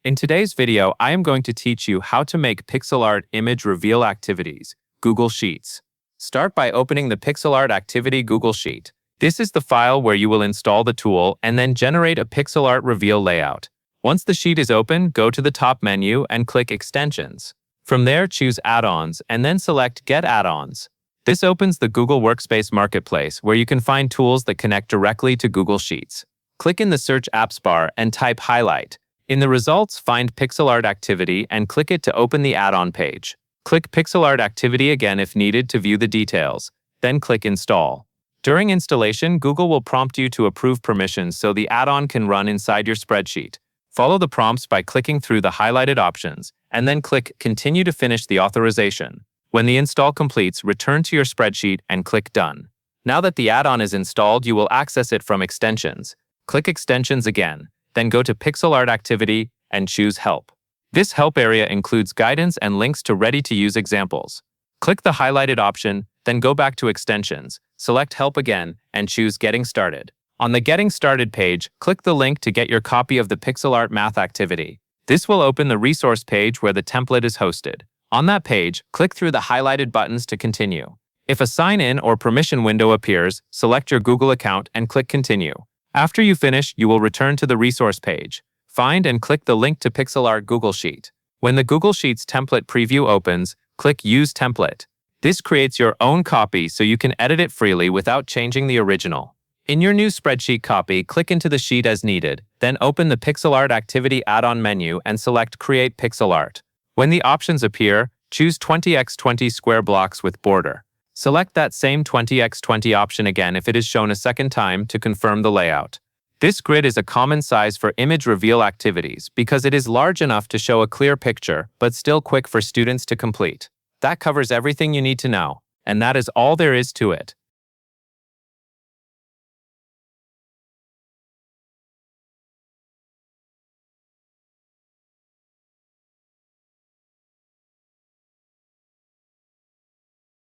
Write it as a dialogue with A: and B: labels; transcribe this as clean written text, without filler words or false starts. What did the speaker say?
A: In today's video, I am going to teach you how to make pixel art image reveal activities, Google Sheets. Start by opening the pixel art activity Google Sheet. This is the file where you will install the tool and then generate a pixel art reveal layout. Once the sheet is open, go to the top menu and click Extensions. From there, choose Add-ons and then select Get Add-ons. This opens the Google Workspace Marketplace where you can find tools that connect directly to Google Sheets. Click in the Search Apps bar and type Highlight. In the results, find Pixel Art Activity and click it to open the add-on page. Click Pixel Art Activity again if needed to view the details, then click Install. During installation, Google will prompt you to approve permissions so the add-on can run inside your spreadsheet. Follow the prompts by clicking through the highlighted options, and then click Continue to finish the authorization. When the install completes, return to your spreadsheet and click Done. Now that the add-on is installed, you will access it from Extensions. Click Extensions again. Then go to Pixel Art Activity and choose Help. This help area includes guidance and links to ready-to-use examples. Click the highlighted option, then go back to Extensions, select Help again, and choose Getting Started. On the Getting Started page, click the link to get your copy of the Pixel Art Math activity. This will open the resource page where the template is hosted. On that page, click through the highlighted buttons to continue. If a sign-in or permission window appears, select your Google account and click Continue. After you finish, you will return to the resource page. Find and click the link to Pixel Art Google Sheet. When the Google Sheets template preview opens, click Use Template. This creates your own copy so you can edit it freely without changing the original. In your new spreadsheet copy, click into the sheet as needed, then open the Pixel Art Activity add-on menu and select Create Pixel Art. When the options appear, choose 20x20 square blocks with border. Select that same 20x20 option again if it is shown a second time to confirm the layout. This grid is a common size for image reveal activities because it is large enough to show a clear picture, but still quick for students to complete. That covers everything you need to know, and that is all there is to it.